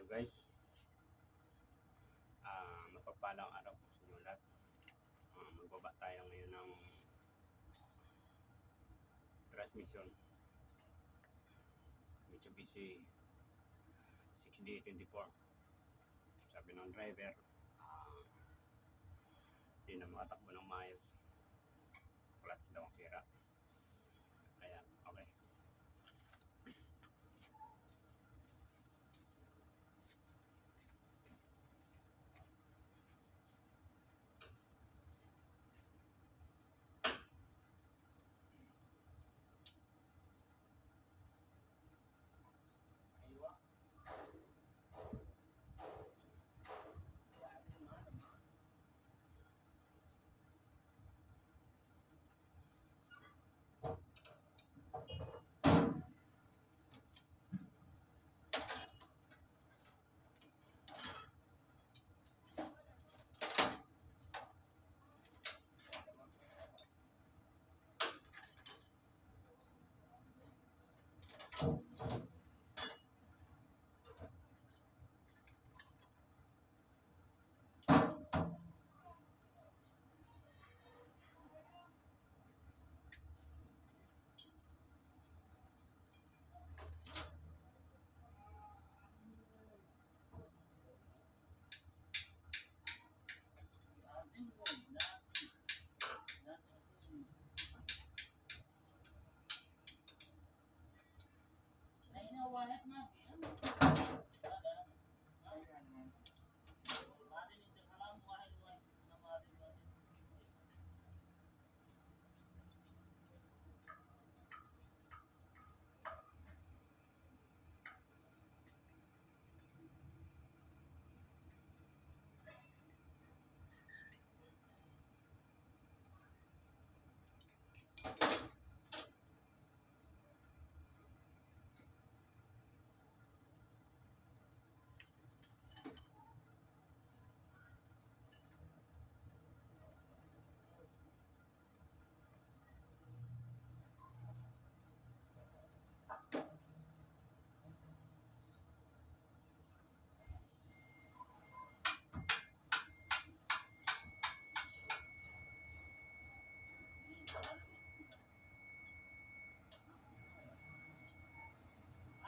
Guys, mapagpalang araw po sa inyo lahat. Magbaba tayo ngayon ng transmission Mitsubishi 6D24. Sabi ng driver, hindi na makatakbo ng maayos. Clutch daw ang sira. Kaya, okay.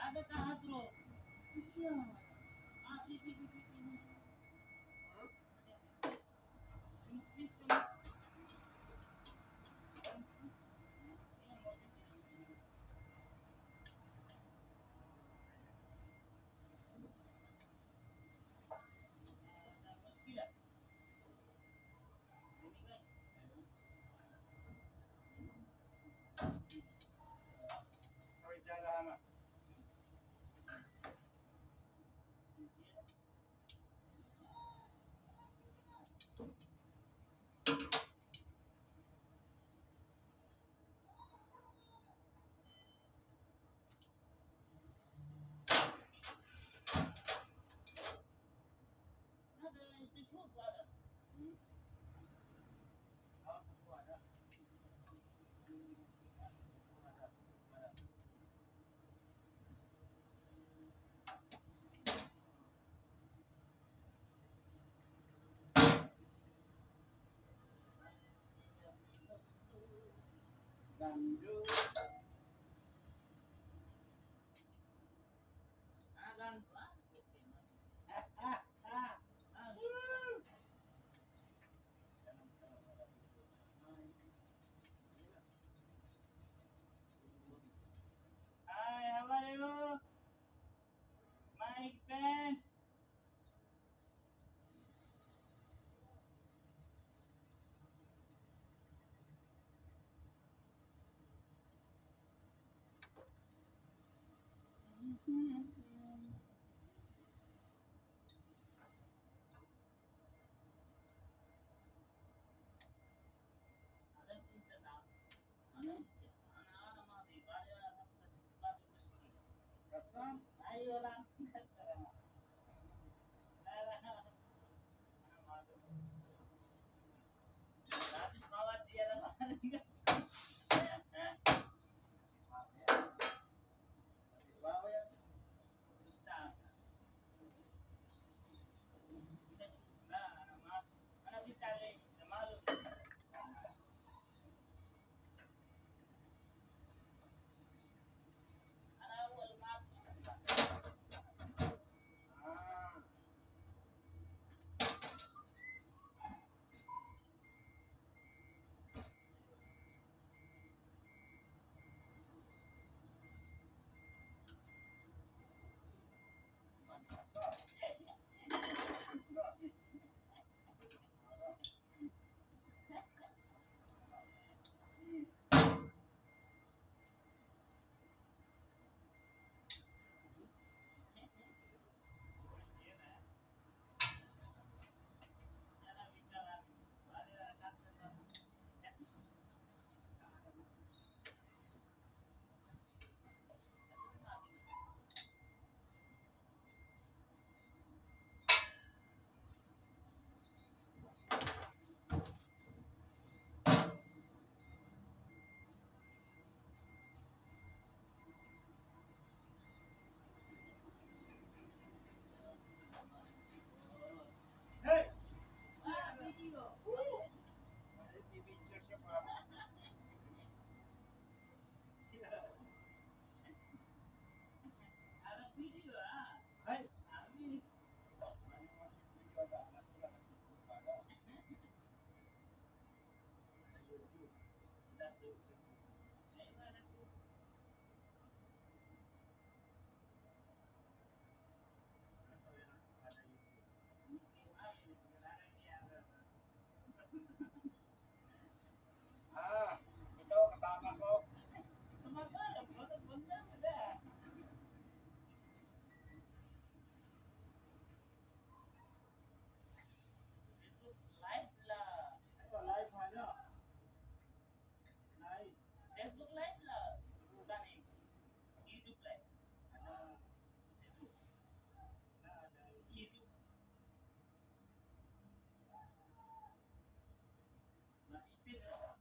Ada tahatro. Isya. Sorry, Jala. Hi, how are you? My friend. Kasam? Ayo lang. Dati bawat dia naman. Bawa yan. Ikaw kasama ko. Ito, live ano? Live. Facebook Live lah. Bukan ni. YouTube Live. YouTube. Nah, istilah.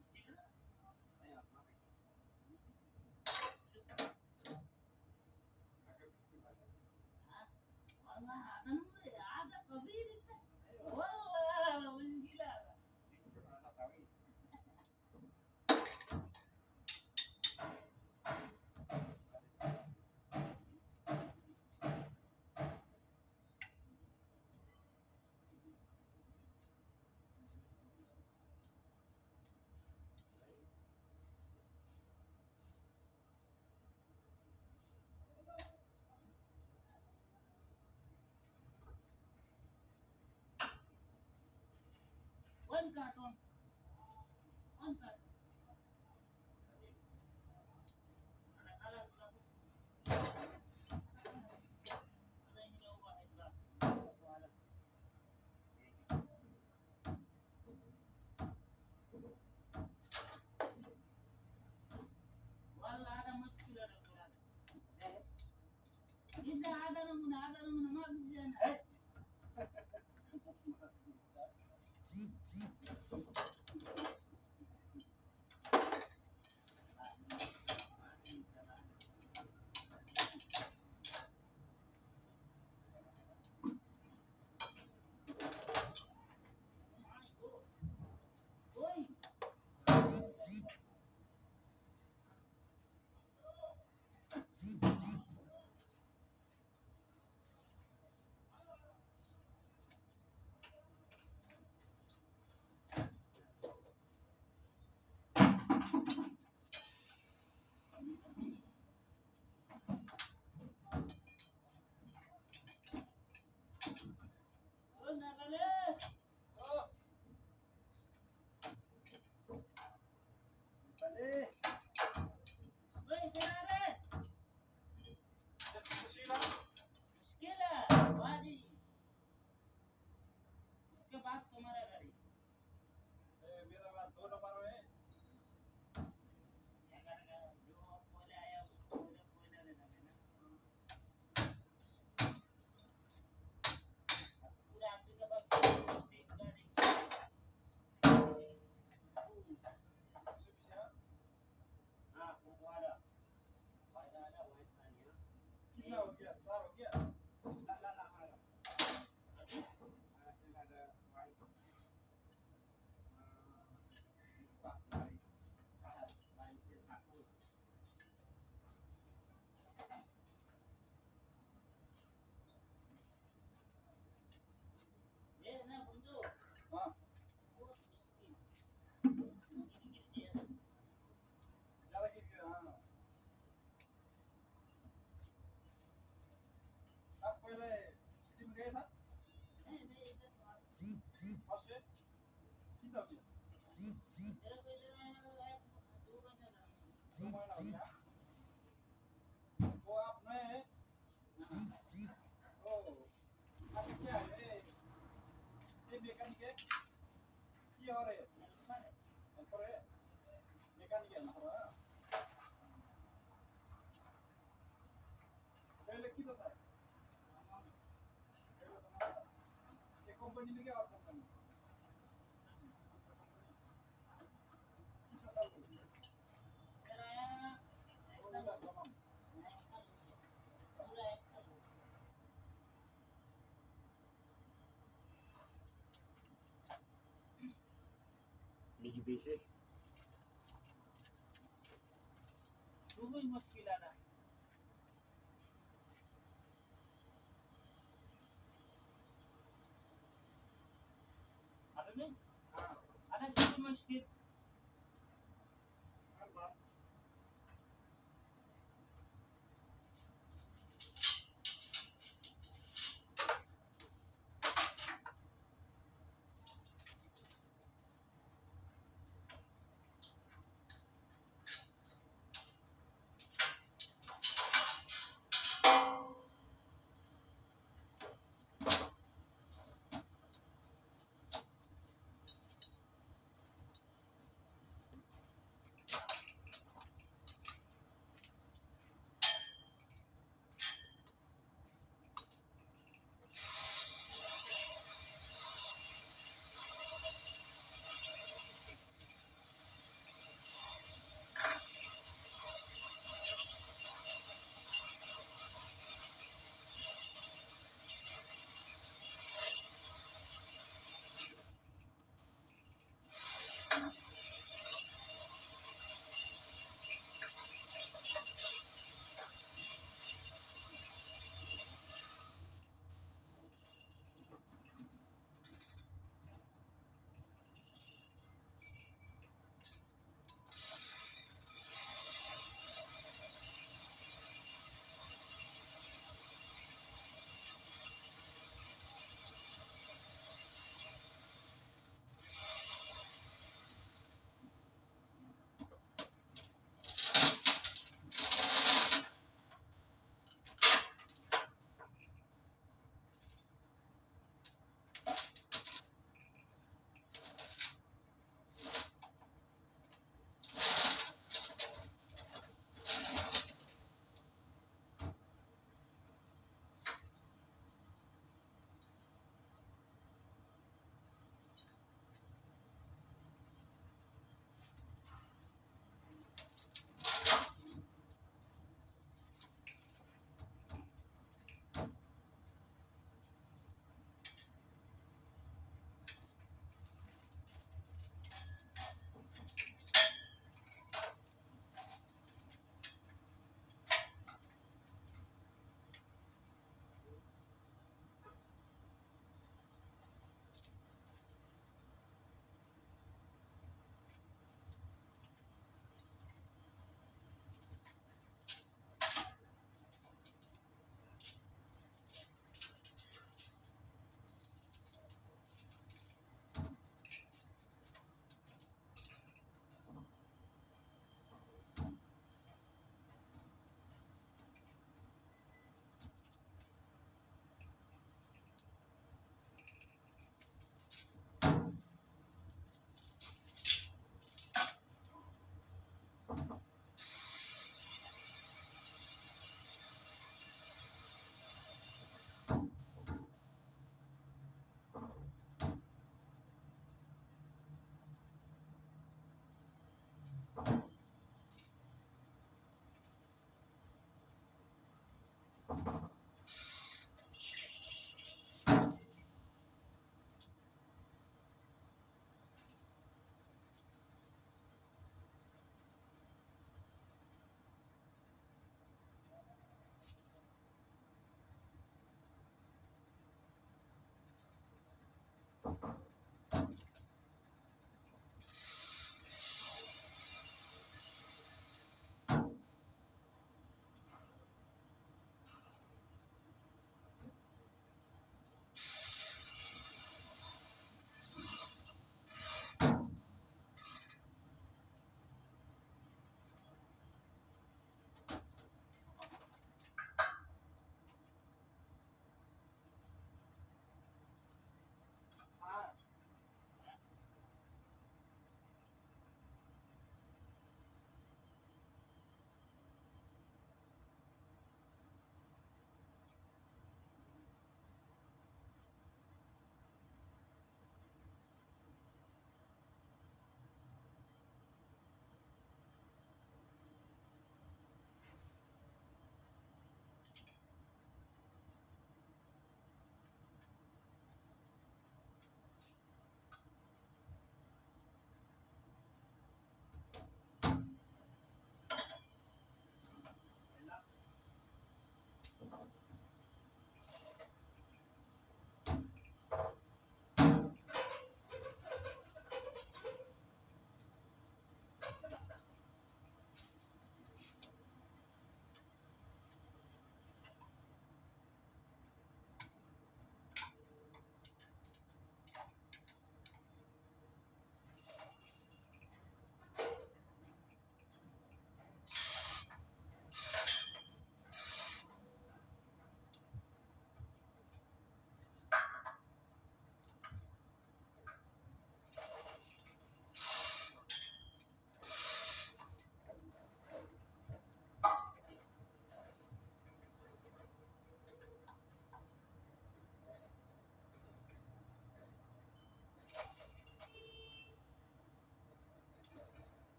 Istilah. Ayan, bakit? والله هذا كبير انت والله مشكلة Hindi ko na natawid. one carton one carton anak-anak ada yang nyoba itu والله هذا مشكلة الأولاد إذا هذا نمنا ما في زينة Oi, oh nakale, Oh! Dali! oi kenapa? Just kusina. मुश्किल है बाजी इसके बाद तुम्हारा गाड़ी मेरा बात दो नंबर में है। क्या करेगा जो पहले आया उसको पहले लेना है ना पूरा आपके पास एक गाड़ी Bisa-bisa. Ah, kung ada. Ada, white man ya. Kita ho gया, चार हो गया. Bismillah lah हमारा. ऐसे ada white. Pak, white. White से ठाकुर. ये ना बंदो हाँ, बहुत मुश्किल गिर गया ज्यादा गिर गया, हाँ. आप पहले सिटी में गए था? मैं इधर पास फर्स्ट डे? कितना हो गया? मेरे को इधर आया एक दो महीने लगा 2 महीना हो गया. तो आप नए हैं? तो आप क्या है? ये मैकेनिक है? क्या हो रहे हैं? हेल्पर है? मैकेनिक है ना हमारा? पहले कितना था? पहले तुम्हारा ये कंपनी में क्या और कंपनी? कितना साल हो गया? मेरा आया हो गया तमाम. पूरा एक साल Medyo busy. Dulu मुश्किल आ रहा ada nih Ah, ada satu masjid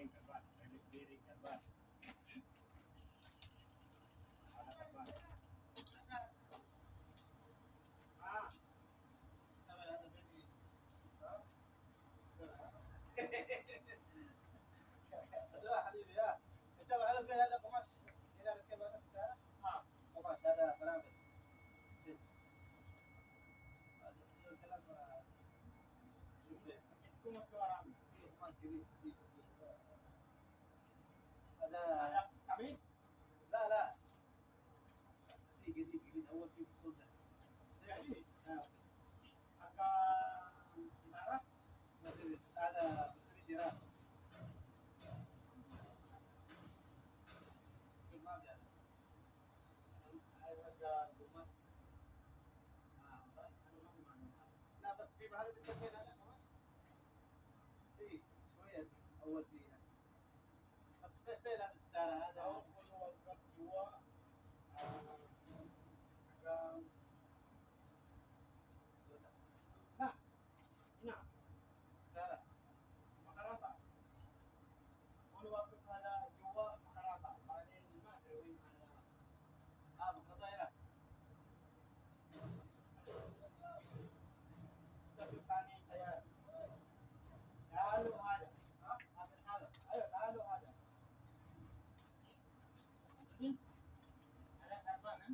Bearing karban, release bearing karban. Ada karban. Ah, لا حبيبي يا انت على فين هذا قماش الى ركب هذا ستاره قماش هذا فرامل هذا الكلام شوف لي es como sekarang. في قماش جديد هذا Ada kamis, لا لا في جديد اول في بصوت jadi آه. agak sekarang مرسيدس هذا بسوي شراء في ما في هذا agak gemas. بس لا بس في محل بالتفكير هذا قماش في شويه اول في بس فين هذا الستاره هذا Kalau kalau agak dua, agak nah, nah, ستاره makarata. Kalau waktu ada dua makarata, paling lima dewing ada. مقنطه هنا Kesultani saya. Lalu ada. هذا الحاله Ayo lalu ada. Ini ada karban kan?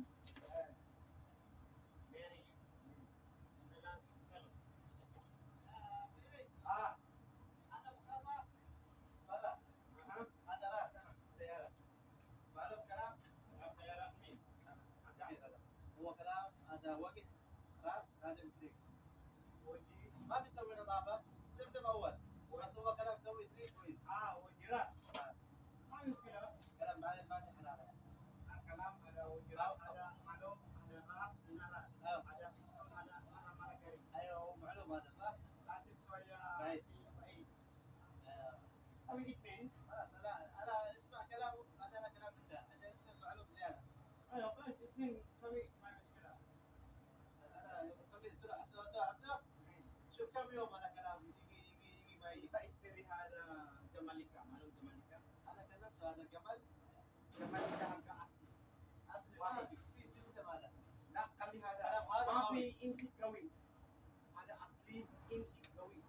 Bearing. Adalah kalau. Ah, هذا مقنطه برا هذا راس انا سياره معلوم كلام saya rasmi. صحيح هذا هو كلام هذا وقت راس لازم تريك Uji. ما بيسوي نظافه سمسم اول بس هو كلام سوي تريك كويس Ah, uji ras. Mana muskilah? كلام معلم ما في حلاله Kalam ada uji ras, ada malum, ada ras, dengan ras. أيوه. Ada pistol, ada mana-mana garing. ايوه هو معلوم هذا صح؟ Lasip saya Baik. baik. آه. Sawi itnin. خلاص انا اسمع كلامه بعدين انا كلام انت عشان انت معلوم زياده Ayo, guys, itnin sawi mana muskilah? انا يوم اسوي ساعه ابدا شوف كم يوم هذا كلام يجي ما يجي Kita istirahat Jamalika, malum Jamalika. انا كلمته هذا قبل Jamalika harga asli. اصلي ما في سمسم هذا Nah, kali ada. Kalam ada Tapi insik gawin. Ada asli insik gawin.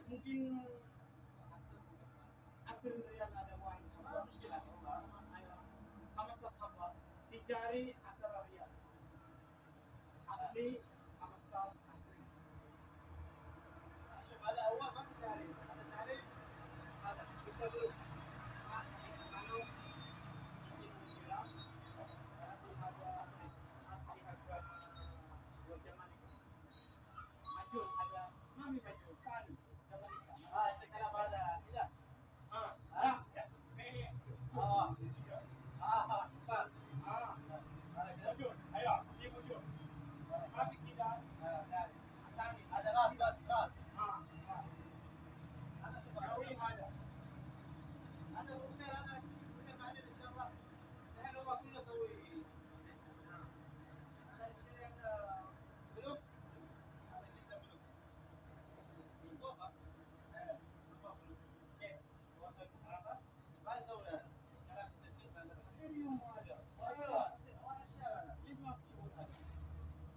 Mungkin asli yang ada wang. ما مشكله والله Ayo, 15 haba. Dijari asal riyal. Asli 15 asli. شوف هذا اول ما في تعريف هذا تعريف هذا بالتبريد Kalau ingin jelas, asli harga asli harga Jamalika. Maju ada mami maju kan.